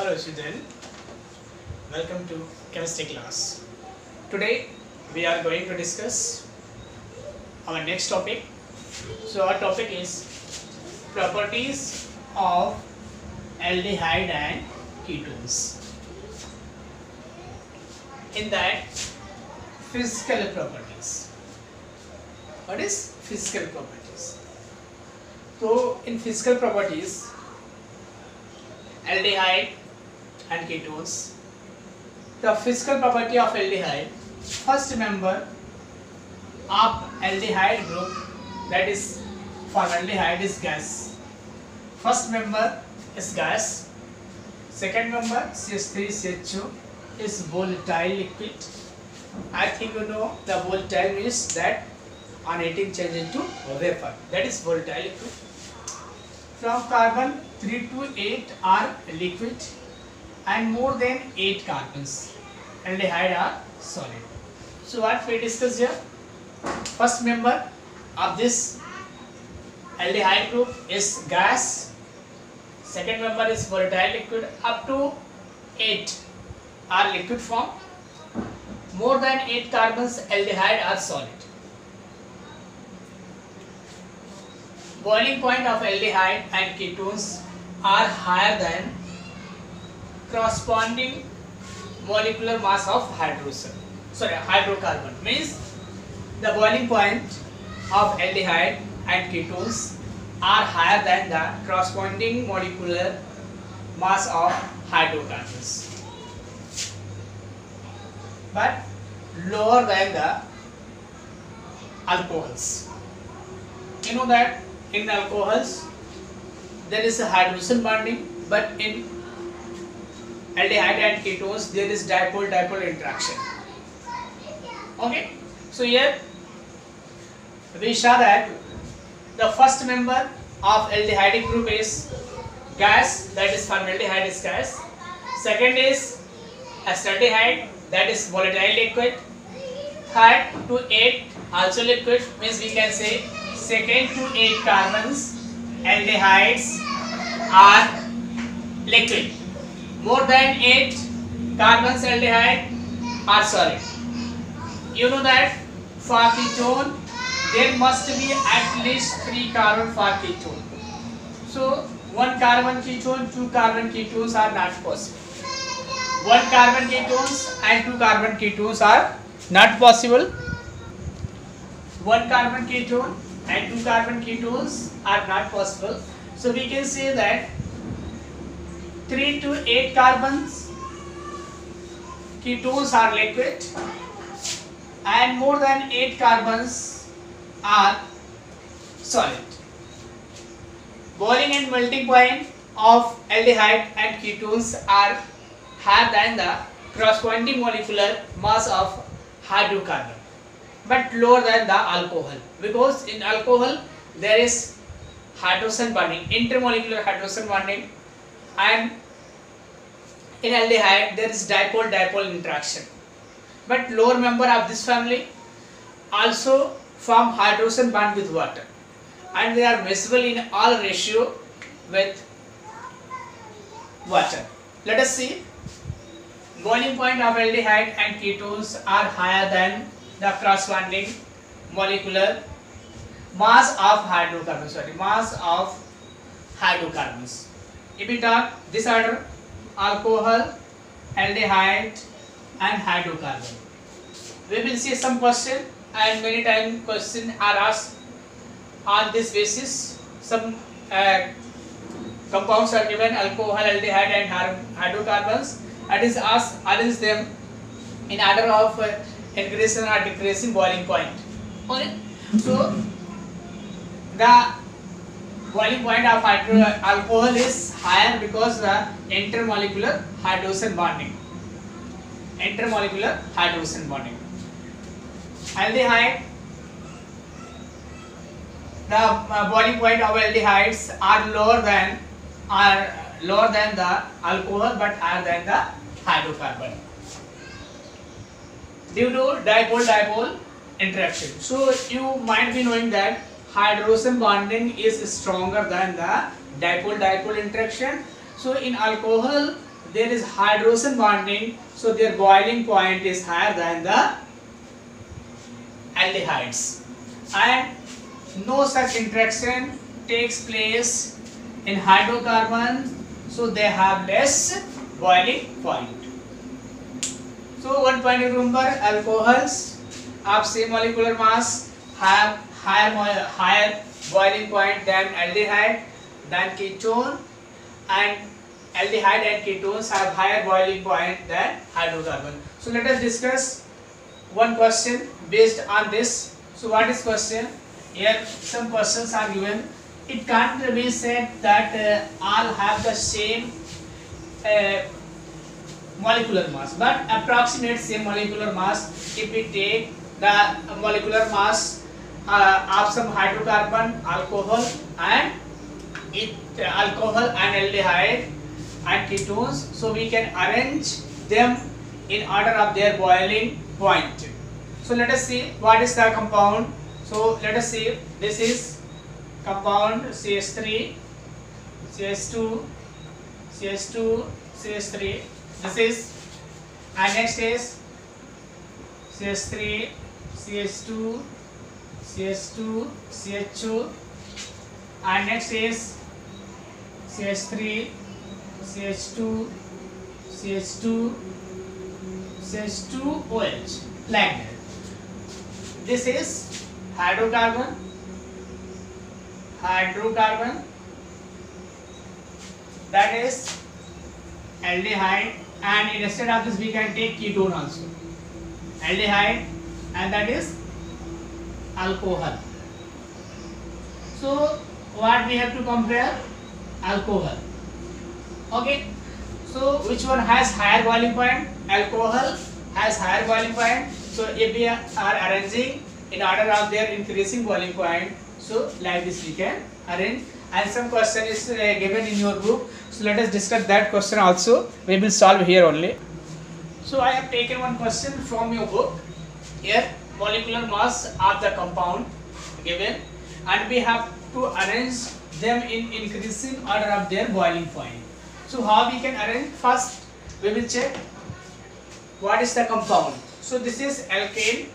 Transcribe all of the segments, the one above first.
Hello student, welcome to chemistry class. Today we are going to discuss our next topic. So our topic is properties of aldehyde and ketones. In that, physical properties. What is physical properties? So in physical properties, aldehyde and ketones. The physical property of aldehyde. First member of aldehyde group, that is formaldehyde, is gas. First member is gas. Second member CH3CH2 is volatile liquid. I think you know the volatile means that on heating change into vapor. That is volatile liquid. From carbon 3 to 8 are liquid and more than 8 carbons aldehyde are solid. So what we discuss here, first member of this aldehyde group is gas, second member is volatile liquid, up to 8 are liquid form, more than 8 carbons aldehyde are solid. Boiling point of aldehyde and ketones are higher than corresponding molecular mass of hydrocarbon. Means the boiling point of aldehyde and ketones are higher than the corresponding molecular mass of hydrocarbons, but lower than the alcohols. You know that in alcohols there is a hydrogen bonding, but in aldehyde and ketones there is dipole-dipole interaction. Okay, so here we saw that the first member of aldehyde group is gas, that is formaldehyde is gas. Second is acetaldehyde, that is volatile liquid. Third to 8 also liquid, means we can say second to 8 carbons aldehydes are liquid. More than 8 carbons aldehyde are solid. You know that for ketone there must be at least 3 carbon for ketone. So 1 carbon ketone, 2 carbon ketones are not possible. 1 carbon ketones and 2 carbon ketones are not possible. 1 carbon ketone and 2 carbon ketones are not possible. So we can say that 3 to 8 carbons ketones are liquid and more than 8 carbons are solid. Boiling and melting point of aldehyde and ketones are higher than the corresponding molecular mass of hydrocarbon, but lower than the alcohol, because in alcohol there is hydrogen bonding, intermolecular hydrogen bonding, and in aldehyde there is dipole-dipole interaction. But lower member of this family also form hydrogen bond with water, and they are miscible in all ratio with water. Let us see. Boiling point of aldehyde and ketones are higher than the corresponding molecular mass of hydrocarbons. If we talk this order, alcohol, aldehyde and hydrocarbon, we will see some question, and many times questions are asked on this basis. Some compounds are given, alcohol, aldehyde and hydrocarbons, and is asked arrange them in order of increasing or decreasing boiling point. Okay, so the boiling point of alcohol is higher because the intermolecular hydrogen bonding. Aldehyde, the boiling point of aldehydes are lower than the alcohol, but higher than the hydrocarbon due to dipole-dipole interaction. So you might be knowing that hydrogen bonding is stronger than the dipole-dipole interaction. So in alcohol there is hydrogen bonding, so their boiling point is higher than the aldehydes, and no such interaction takes place in hydrocarbon, so they have less boiling point. So one point you remember, alcohols of same molecular mass have higher boiling point than aldehyde, than ketone, and aldehyde and ketones have higher boiling point than hydrocarbon. So let us discuss one question based on this. So what is question? Here some questions are given. It can't be said that all have the same molecular mass, but approximate same molecular mass. If we take the molecular mass of some hydrocarbon, alcohol and aldehyde and ketones, so we can arrange them in order of their boiling point. So let us see what is the compound. So let us see, this is compound CH3, CH2, CH2, CH3. This is, and next is CH3, CH2, CH2, CH2, and next is CH3, CH2, CH2, CH2OH, like that. This is hydrocarbon, that is aldehyde, and instead of this we can take ketone also, aldehyde, and that is alcohol. So what we have to compare? Alcohol. Okay, so which one has higher boiling point? Alcohol has higher boiling point. So if we are arranging in order of their increasing boiling point, so like this we can arrange. And some question is given in your book, so let us discuss that question also. We will solve here only. So I have taken one question from your book. Here molecular mass of the compound given, and we have to arrange them in increasing order of their boiling point. So how we can arrange? First we will check what is the compound. So this is alkane,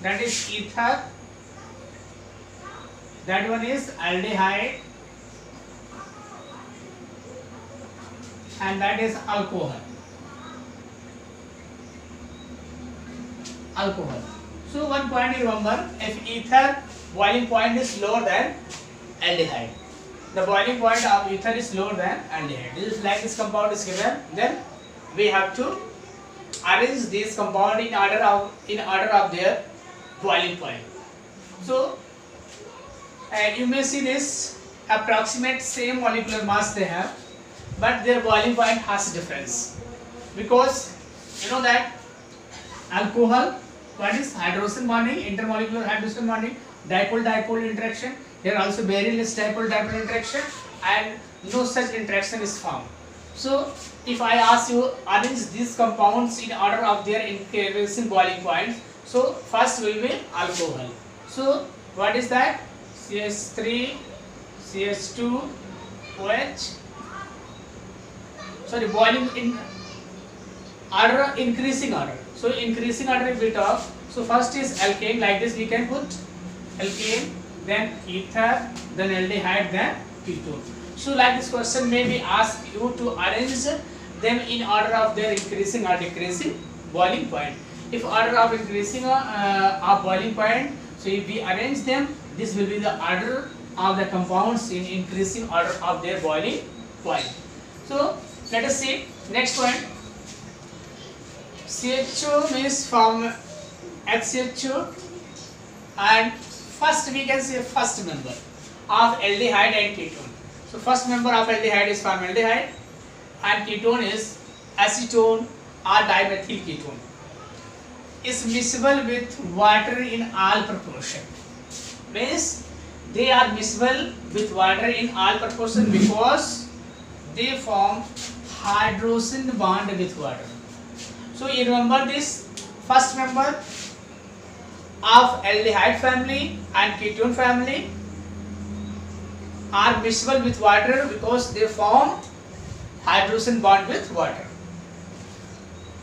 that is ether, that one is aldehyde, and that is alcohol. So one point you remember, if ether boiling point is lower than aldehyde, the boiling point of ether is lower than aldehyde. This is like this compound is given, then we have to arrange this compound in order of their boiling point. So you may see this approximate same molecular mass they have, but their boiling point has difference, because you know that alcohol, what is hydrogen bonding, intermolecular hydrogen bonding, dipole-dipole interaction. Here also very less dipole-dipole interaction, and no such interaction is found. So if I ask you arrange these compounds in order of their increasing boiling points, so first will be alcohol. So what is that? CH3, CH2, OH. Sorry, boiling in order, increasing order. So increasing order if we talk, so first is alkane, like this we can put alkane, then ether, then aldehyde, then ketone. So like this question may be asked you to arrange them in order of their increasing or decreasing boiling point. If order of increasing of boiling point, so if we arrange them, this will be the order of the compounds in increasing order of their boiling point. So let us see next point. CHO means from HCHO, and first we can say first member of aldehyde and ketone. So first member of aldehyde is formaldehyde, and ketone is acetone or dimethyl ketone. Is miscible with water in all proportion. Means they are miscible with water in all proportion because they form hydrogen bond with water. So you remember this first member of aldehyde family and ketone family. are miscible with water because they form hydrogen bond with water.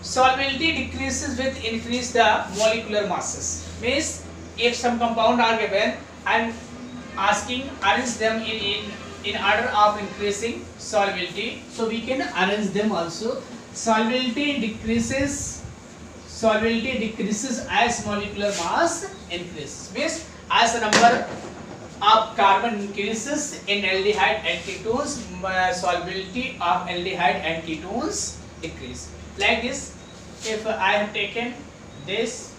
Solubility decreases with increase the molecular masses. Means if some compound are given, I am asking arrange them in order of increasing solubility, so we can arrange them also. Solubility decreases as molecular mass increases. Means as the number of carbon increases in aldehyde and ketones, solubility of aldehyde and ketones decrease. Like this, if I have taken this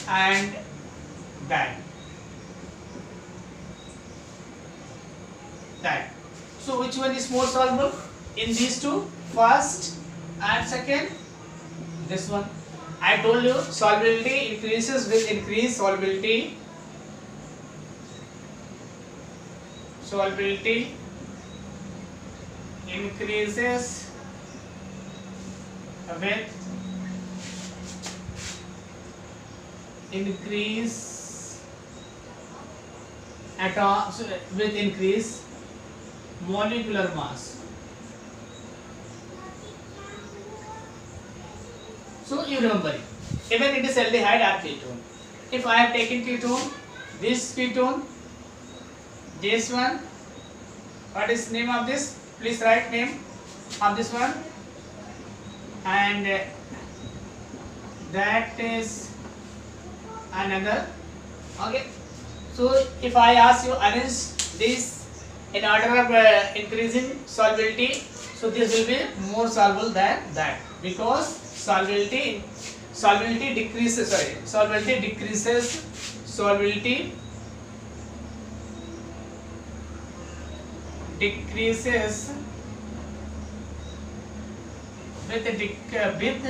and that. So which one is more soluble in these two? First and second, this one. I told you solubility increases with increased solubility. Solubility increases with increase with increase molecular mass. So you remember it. Even it is aldehyde or ketone. If I have taken ketone, this ketone, this one, what is name of this? Please write name of this one. And that is another. Okay. So if I ask you arrange this in order of increasing solubility, so this will be more soluble than that, because solubility decreases with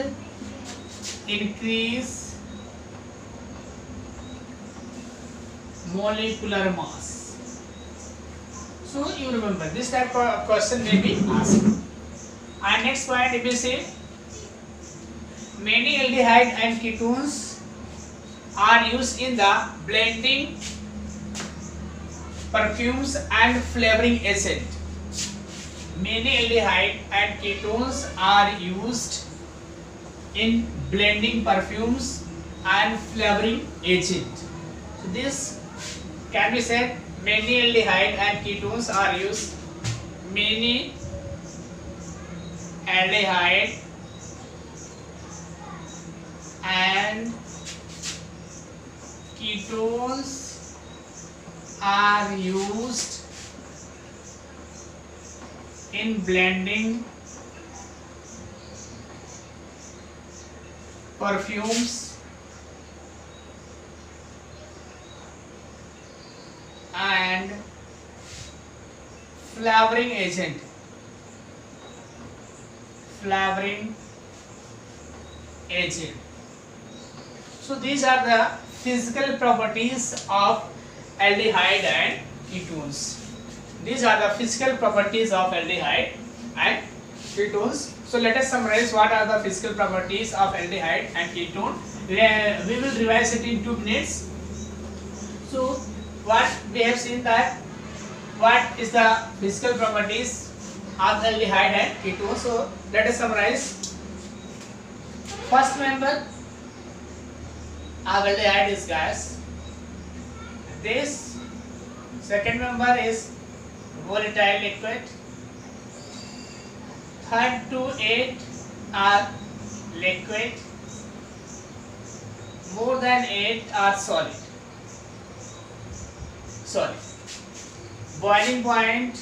increase molecular mass. So you remember this type of question may be asked. And next point, if you see, many aldehyde and ketones are used in the blending perfumes and flavoring agent. Many aldehyde and ketones are used in blending perfumes and flavoring agent. So this can be said, many aldehyde and ketones are used. Many aldehyde and ketones are used in blending perfumes and flavoring agent. So these are the physical properties of aldehyde and ketones. These are the physical properties of aldehyde and ketones. So let us summarize what are the physical properties of aldehyde and ketone. We will revise it in 2 minutes. So what we have seen that what is the physical properties of aldehyde and ketone. So let us summarize. First member of aldehyde is gas. This second member is volatile liquid. 3rd to 8 are liquid. More than 8 are solid. Boiling point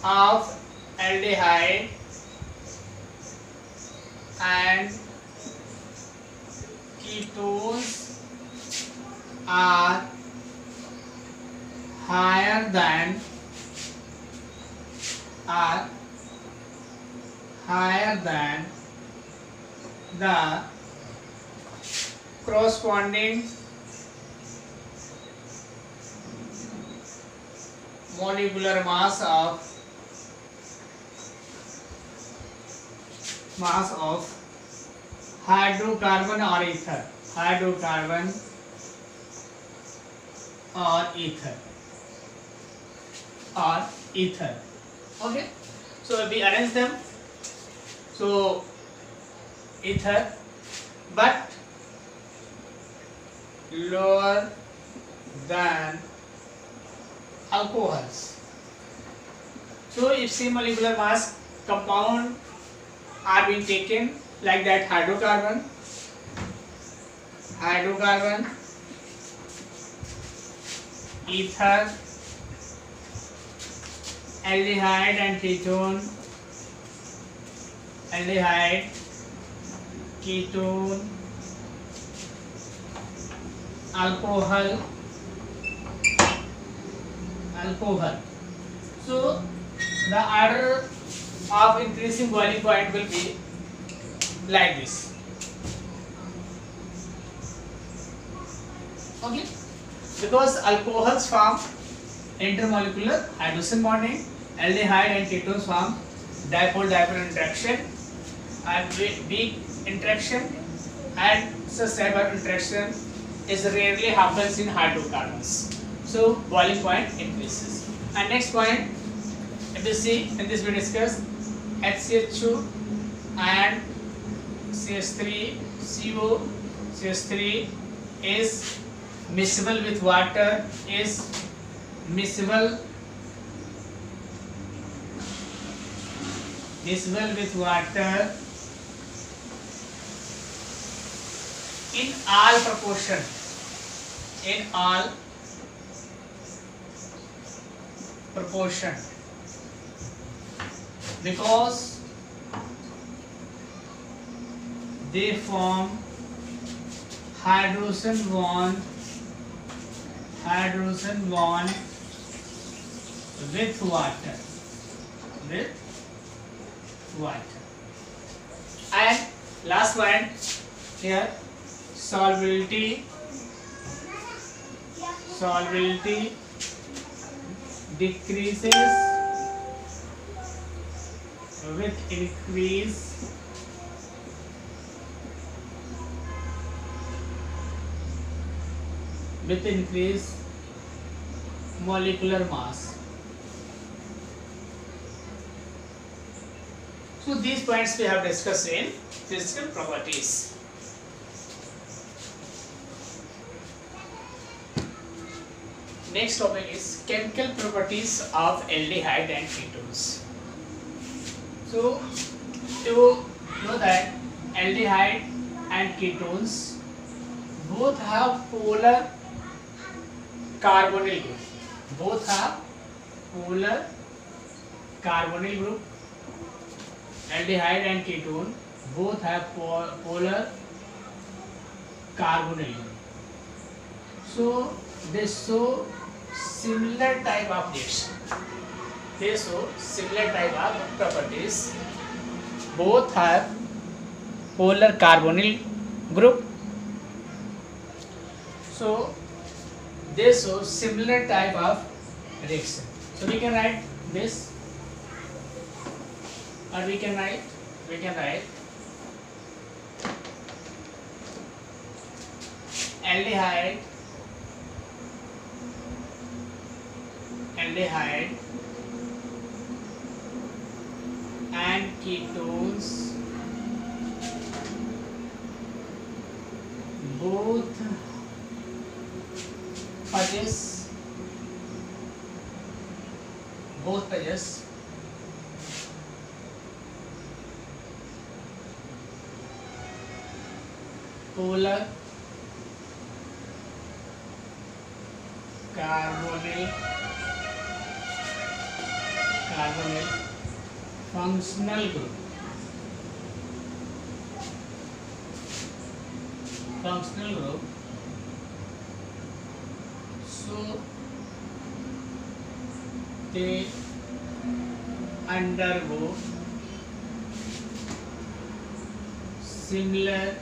of aldehyde and ketones are higher than the corresponding molecular mass of hydrocarbon or ether. Hydrocarbon or ether or ether. Okay, so we arrange them. So ether, but lower than alcohols. So if same molecular mass compound are being taken, like that hydrocarbon, ether, aldehyde and ketone, alcohol. So the order of increasing boiling point will be like this. Okay, because alcohols form intermolecular hydrogen bonding, aldehyde and ketones form dipole-dipole interaction and weak interaction, and such type of interaction is rarely happens in hydrocarbons. So boiling point increases. And next point, if you see in this we discuss HCl2 and CH3CO. CH3 is miscible with water, miscible with water in all proportion, because they form hydrogen bond with water. And last point here, solubility decreases with increase molecular mass. So these points we have discussed in physical properties. Next topic is chemical properties of aldehyde and ketones. So you know that aldehyde and ketones both have polar carbonyl group. Aldehyde and ketone both have polar carbonyl group. So they show similar type of reaction. They show similar type of properties. Both have polar carbonyl group. So they show similar type of reaction. So we can write this, or we can write aldehyde and ketones both possess polar carbonyl functional group. So they undergo similar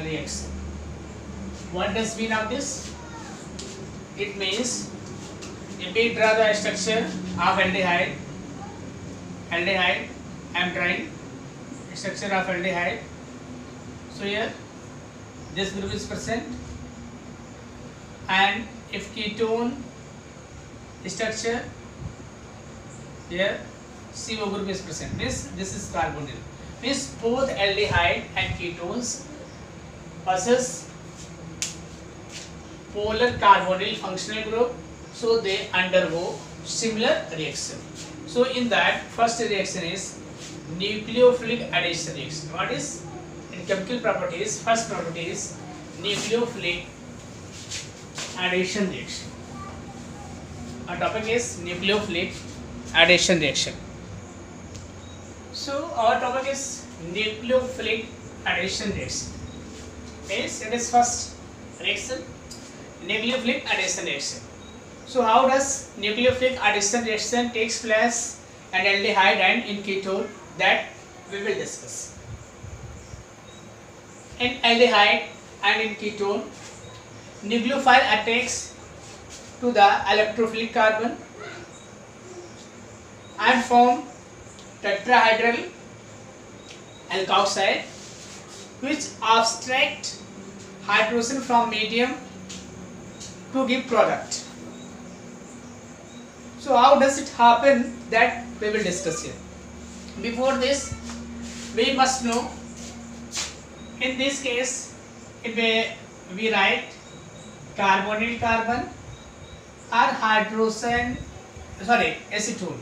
reaction. What does mean of this? It means if we draw the structure of aldehyde, I am drawing structure of aldehyde. So here this group is present, and if ketone structure here CO group is present, means this is carbonyl, means both aldehyde and ketones possess polar carbonyl functional group, so they undergo similar reaction. So in that, first reaction is nucleophilic addition reaction. What is in chemical properties? First property is nucleophilic addition reaction. Our topic is nucleophilic addition reaction. So our topic is nucleophilic addition reaction. Yes, it is first reaction, nucleophilic addition reaction. So how does nucleophilic addition reaction takes place in aldehyde and in ketone, that we will discuss. In aldehyde and in ketone, nucleophile attacks to the electrophilic carbon and form tetrahedral alkoxide, which abstract hydrogen from medium to give product. So how does it happen, that we will discuss here. Before this, we must know, in this case, if we write carbonyl carbon or hydrogen, acetone.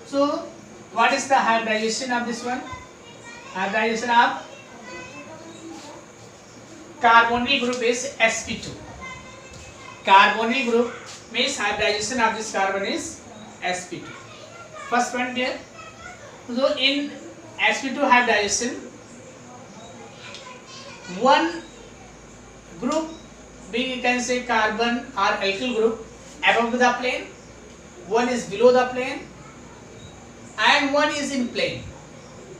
So what is the hybridization of this one? Hybridization of carbonyl group is sp2. Carbonyl group means hybridization of this carbon is sp2. First point here. So in sp2 hybridization, one group, we can say carbon or alkyl group, above the plane, one is below the plane, and one is in plane.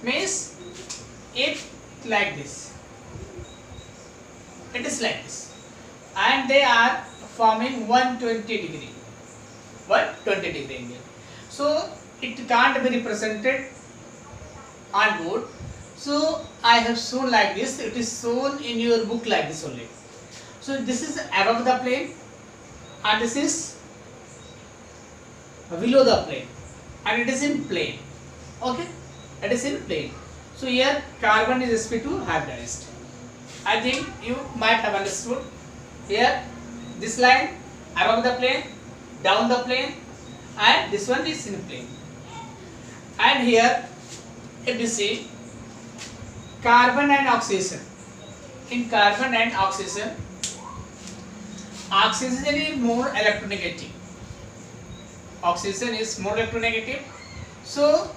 Means it like this. It is like this, and they are forming 120 degree angle. So it can't be represented on board. So I have shown like this. It is shown in your book like this only. So this is above the plane, and this is below the plane, and it is in plane. Okay, it is in plane. So here carbon is sp2 hybridized. I think you might have understood. Here this line above the plane, down the plane, and this one is in plane. And here if you see carbon and oxygen, in carbon and oxygen is more electronegative. Oxygen is more electronegative. So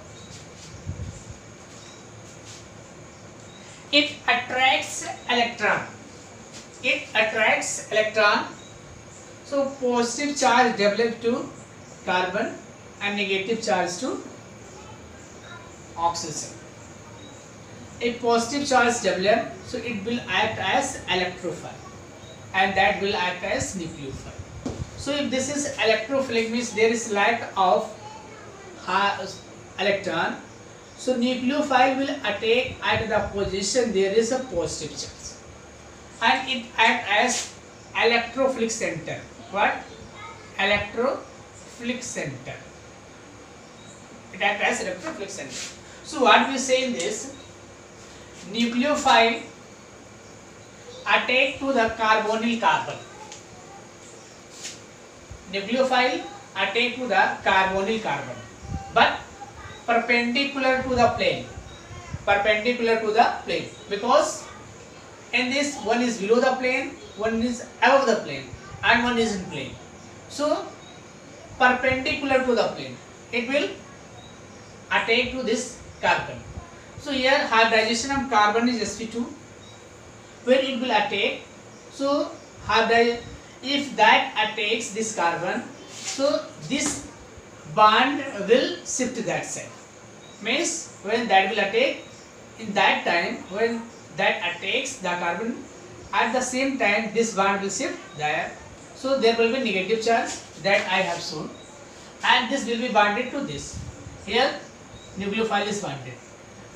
it attracts electron. So positive charge developed to carbon and negative charge to oxygen. If positive charge develop, so it will act as electrophile, and that will act as nucleophile. So if this is electrophilic, means there is lack of electron, so nucleophile will attack at the position there is a positive charge, and it act as electrophilic center. What? Electrophilic center. It act as electrophilic center. So what we say in this, nucleophile attack to the carbonyl carbon. Nucleophile attack to the carbonyl carbon, but perpendicular to the plane. Perpendicular to the plane, because in this one is below the plane, one is above the plane, and one is in plane. So perpendicular to the plane, it will attack to this carbon. So here hybridization of carbon is sp2. When it will attack, so if that attacks this carbon, so this bond will shift to that side. Means when that will attack, in that time when that attacks the carbon, at the same time this bond will shift there. So there will be negative charge that I have shown, and this will be bonded to this. Here nucleophile is bonded,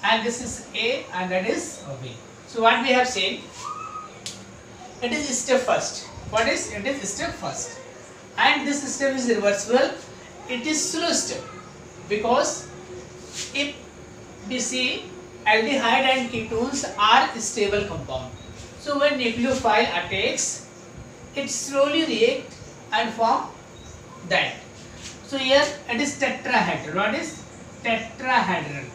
and this is A and that is B. So what we have said, it is step first. What is it? Is step first, and this step is reversible. It is slow step because if we see aldehyde and ketones are stable compound. So when nucleophile attacks, it slowly react and form that. So here it is tetrahedral. What is tetrahedral?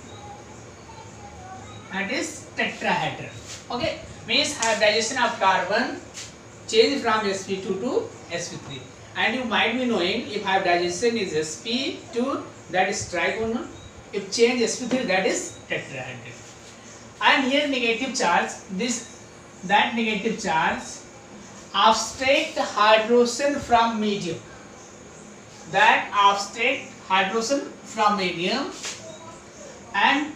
That is tetrahedral. Okay, means hybridization of carbon change from sp2 to sp3. And you might be knowing if hybridization is sp2, that is trigonal. If change sp3, that is tetrahedral. And here negative charge, that negative charge abstract hydrogen from medium. That abstract hydrogen from medium and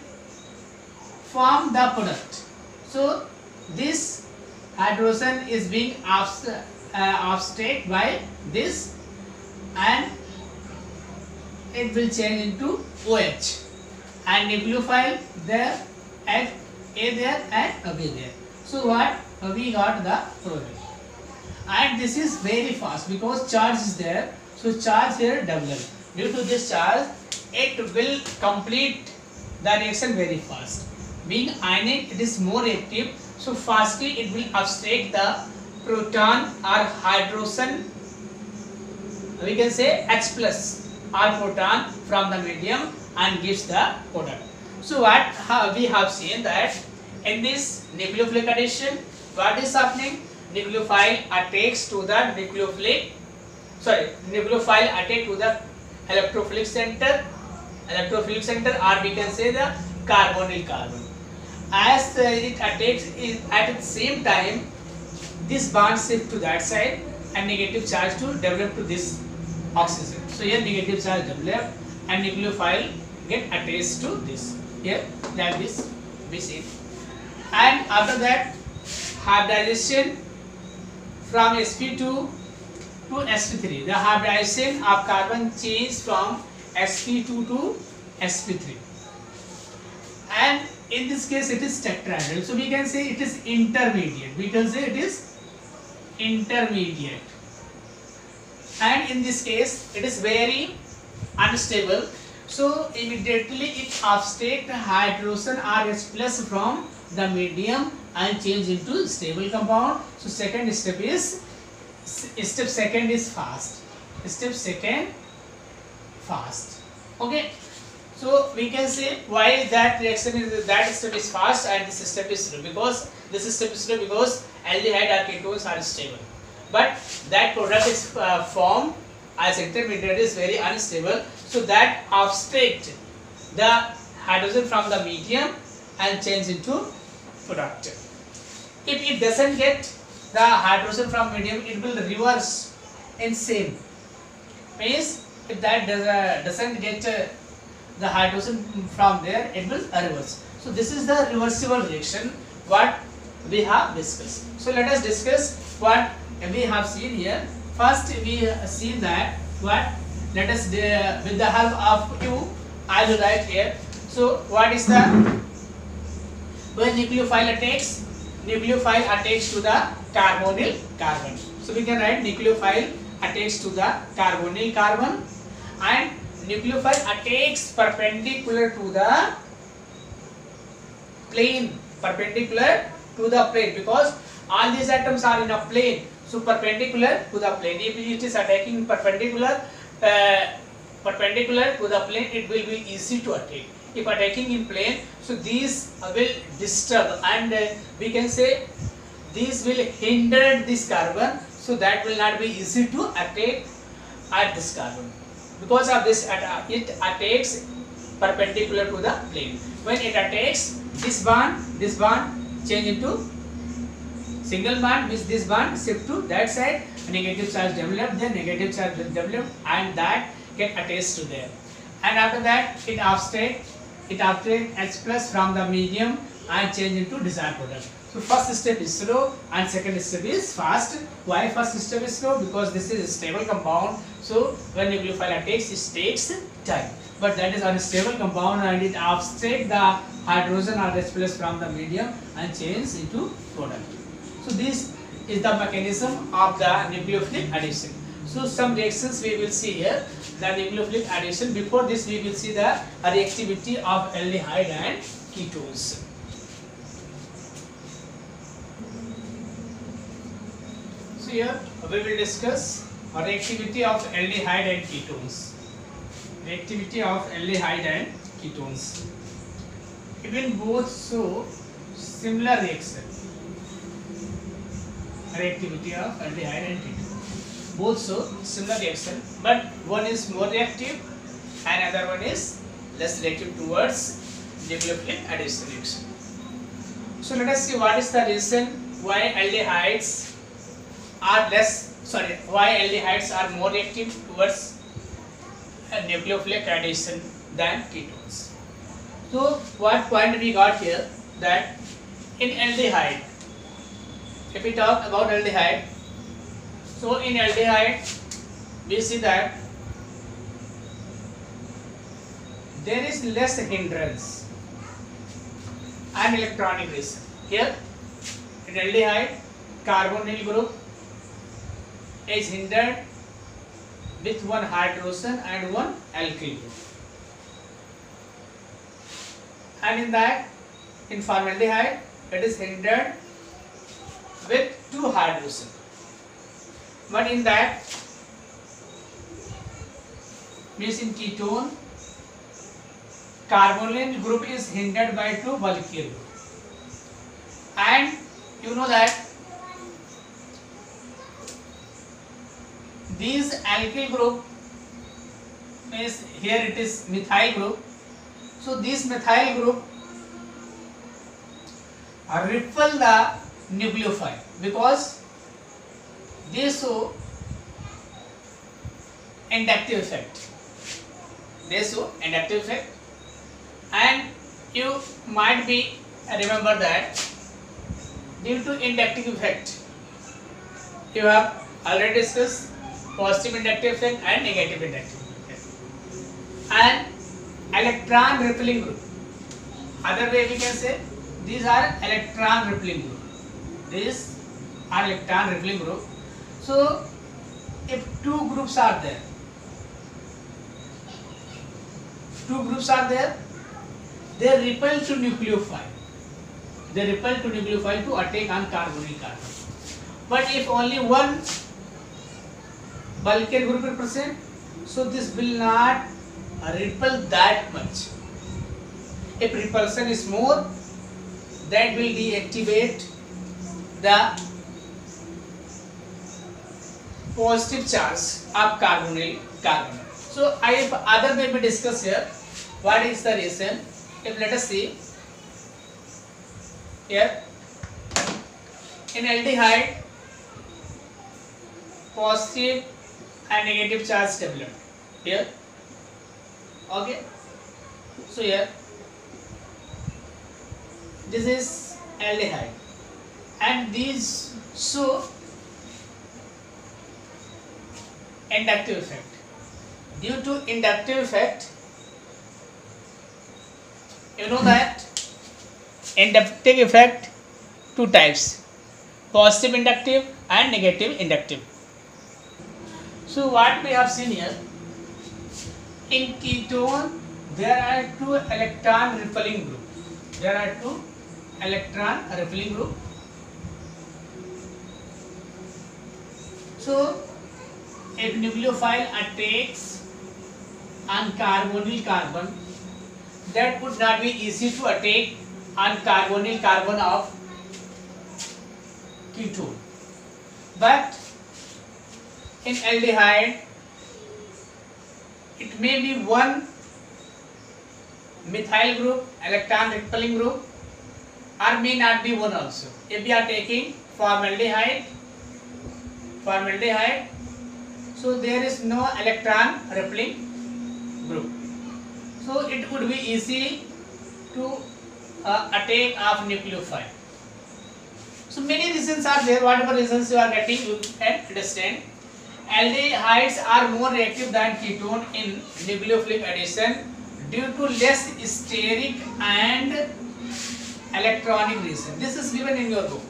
form the product. So this hydrogen is being abstract by this, and it will change into OH, and nucleophile there at A there and B there. So what we got the product, and this is very fast because charge is there. So charge here double. Due to this charge, it will complete the reaction very fast. Being ionic, it is more active. So fastly it will abstract the proton or hydrogen. We can say H plus or proton from the medium and gives the product. So what we have seen that in this nucleophilic addition, what is happening? Nucleophile attacks to the nucleophile attack to the electrophilic center, or we can say the carbonyl carbon. As it attacks, at the same time this bond shift to that side and negative charge to develop to this oxygen. So here negative charge develop and nucleophile get attached to this. Here like this we see. And after that hybridization from sp2 to sp3. The hybridization of carbon change from sp2 to sp3. And in this case it is tetrahedral. So we can say it is intermediate. We can say it is intermediate. And in this case it is very unstable. So immediately it abstracts hydrogen RH plus from the medium and change into stable compound. So second step is fast. Step second fast. Okay. So we can say why that reaction is, that step is fast and this step is slow, because this step is slow because aldehyde or ketones are stable, but that product is formed as intermediate is very unstable. So that abstract the hydrogen from the medium and change into product. If it doesn't get the hydrogen from medium, it will reverse in same. Means if that doesn't get the hydrogen from there, it will reverse. So this is the reversible reaction what we have discussed. So let us discuss what we have seen here. First we see that what, let us with the help of you I will write here. So what is the, when nucleophile attacks to the carbonyl carbon. So we can write nucleophile attacks to the carbonyl carbon, and nucleophile attacks perpendicular to the plane, because all these atoms are in a plane. So perpendicular to the plane. If it is attacking perpendicular to the plane, it will be easy to attack. If attacking in plane, so these will disturb, and we can say these will hinder this carbon, so that will not be easy to attack at this carbon. Because of this, it attacks perpendicular to the plane. When it attacks this bond change into single bond, means this bond shift to that side, negative charge develop, then negative charge will develop, and that get attached to there. And after that it abstracts H plus from the medium and change into desired product. So first step is slow and second step is fast. Why first step is slow? Because this is a stable compound. So when nucleophile attacks, it takes time. But that is unstable compound and it abstracts the hydrogen or H plus from the medium and change into product. So this is the mechanism of the nucleophilic addition. So some reactions we will see here, the nucleophilic addition. Before this we will see the reactivity of aldehyde and ketones. So here we will discuss reactivity of aldehyde and ketones. Reactivity of aldehyde and ketones. Even both show similar reaction. Reactivity of aldehyde and ketone. Both show similar reaction, but one is more reactive and other one is less reactive towards nucleophilic addition reaction. So let us see what is the reason why aldehydes are more reactive towards nucleophilic addition than ketones. So what point we got here, that in aldehyde, if we talk about aldehyde, so in aldehyde we see that there is less hindrance and electronegation. Here in aldehyde, carbonyl group is hindered with one hydrogen and one alkyl group, and in that, in formaldehyde, it is hindered with two hydrogen, but in that means in ketone, carbonyl group is hindered by two alkyl group, and you know that these alkyl group means here it is methyl group. So this methyl group repel the nucleophile because they show inductive effect. And you might be remember that due to inductive effect, you have already discussed positive inductive effect and negative inductive effect, and electron repelling group. Other way we can say these are electron repelling group. These are electron repelling group. So if two groups are there, they repel to nucleophile. They repel to nucleophile to attack on carbonyl carbon. But if only one alkyl group is present, so this will not repel that much. If repulsion is more, that will deactivate the positive charge of carbonyl carbon. So I have other way we discuss here. What is the reason? If let us see here, in aldehyde, positive and negative charge developed here. Okay, so here this is aldehyde, and these show inductive effect. Due to inductive effect, you know that inductive effect two types, positive inductive and negative inductive. So what we have seen here, in ketone there are two electron repelling group. So if nucleophile attacks on carbonyl carbon, that would not be easy to attack on carbonyl carbon of ketone. But in aldehyde, it may be one methyl group, electron repelling group, or may not be one also. If we are taking formaldehyde, so there is no electron repelling group. So it would be easy to attack of nucleophile. So many reasons are there. Whatever reasons you are getting, you can understand. Aldehydes are more reactive than ketone in nucleophilic addition due to less steric and electronic reason. This is given in your book.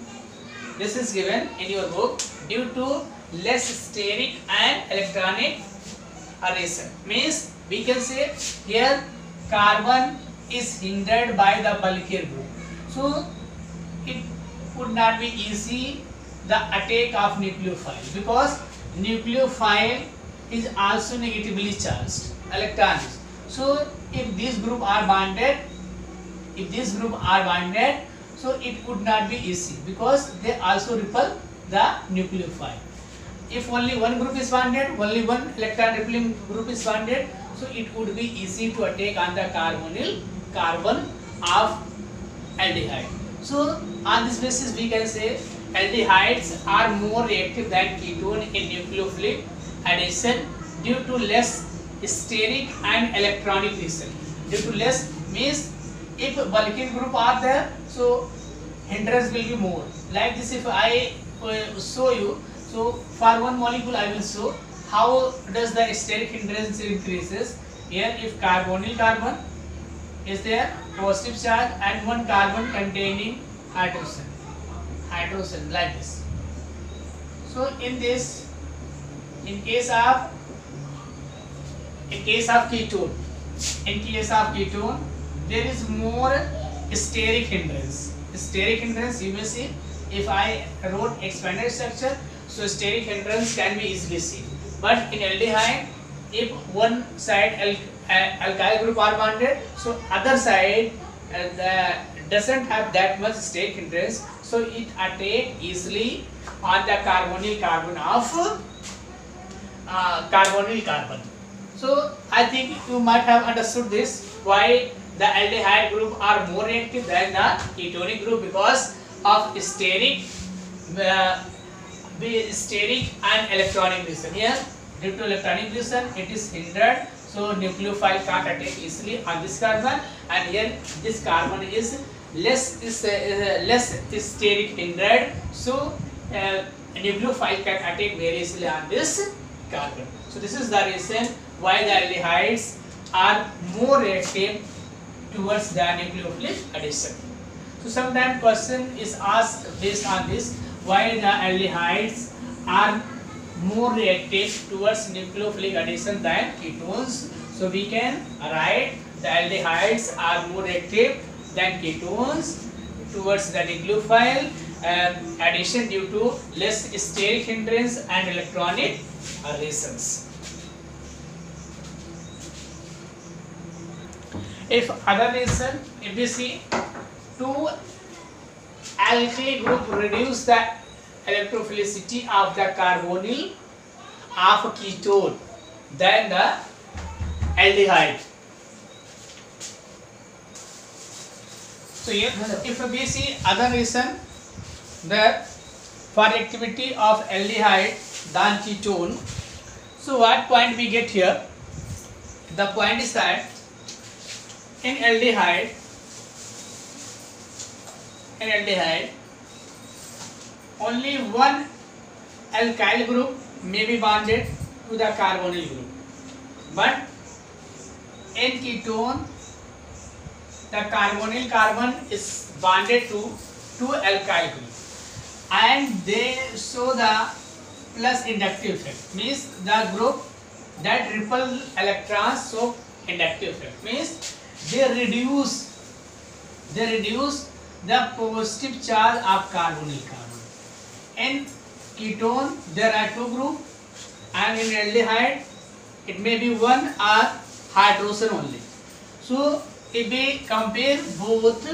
This is given in your book due to less steric and electronic adhesion. Means we can say here carbon is hindered by the bulkier group. So it would not be easy the attack of nucleophile, because nucleophile is also negatively charged electrons. So if these group are bonded, so it would not be easy because they also repel the nucleophile. If only one group is bonded, only one electron repelling group is bonded, so it would be easy to attack on the carbonyl carbon of aldehyde. So on this basis we can say aldehydes are more reactive than ketone in nucleophilic addition due to less steric and electronic addition. Due to less means if bulking group are there, so hindrance will be more. Like this, if I show you, so for one molecule I will show how does the steric hindrance increases. Here if carbonyl carbon is there, positive charge, and one carbon containing hydrogen like this. So in this, in case of ketone, there is more steric hindrance. Steric hindrance, you may see if I wrote expanded structure, so steric hindrance can be easily seen. But in aldehyde, if one side alkyl group are bonded, so other side doesn't have that much steric hindrance, so it attack easily on the carbonyl carbon of carbonyl carbon. So I think you might have understood this, why the aldehyde group are more reactive than the ketonic group, because of steric and electronic reason. Here due to electronic reason it is hindered, so nucleophile can't attack easily on this carbon, and here this carbon is less steric hindered, so nucleophile can attack very easily on this carbon. So this is the reason why the aldehydes are more reactive towards the nucleophilic addition. So sometimes question is asked based on this, why the aldehydes are more reactive towards nucleophilic addition than ketones. So we can write the aldehydes are more reactive than ketones towards the nucleophile addition due to less steric hindrance and electronic adhesions. If other reason, if we see two alkyl group reduce the electrophilicity of the carbonyl of ketone than the aldehyde. So here, if we see other reason, that for activity of aldehyde than ketone, so what point we get here? The point is that in aldehyde, only one alkyl group may be bonded to the carbonyl group, but in ketone the carbonyl carbon is bonded to two alkyl groups, and they show the plus inductive effect. Means the group that repel electrons show inductive effect. Means they reduce the positive charge of carbonyl carbon. In ketone there are two groups, and in aldehyde it may be one or hydrogen only. So if we compare both,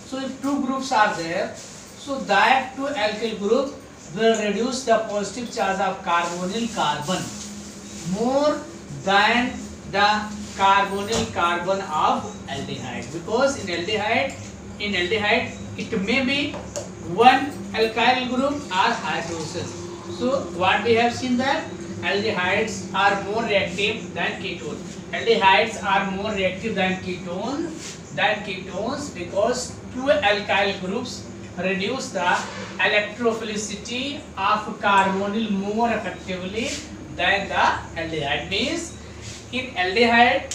so if two groups are there, so that two alkyl group will reduce the positive charge of carbonyl carbon more than the carbonyl carbon of aldehyde, because in aldehyde it may be one alkyl group or hydrogen. So what we have seen that aldehydes are more reactive than ketone. Aldehydes are more reactive than ketones because two alkyl groups reduce the electrophilicity of carbonyl more effectively than the aldehyde. Means in aldehyde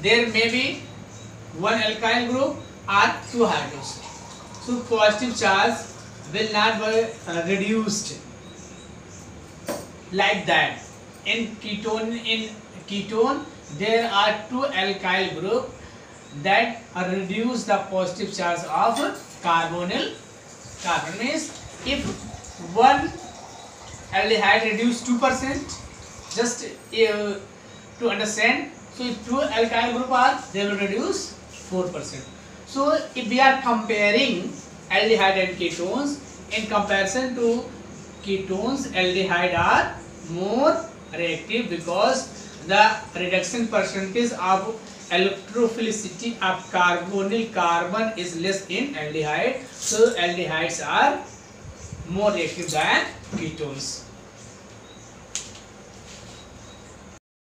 there may be one alkyl group or two hydrogen. So positive charge will not be reduced like that. In ketone there are two alkyl group that reduce the positive charge of carbonyl carbon. Means if one aldehyde reduce 2%, just to understand, so if two alkyl group are, they will reduce 4%. So if we are comparing aldehyde and ketones, in comparison to ketones, aldehyde are more reactive because the reduction percentage of electrophilicity of carbonyl carbon is less in aldehyde. So aldehydes are more reactive than ketones.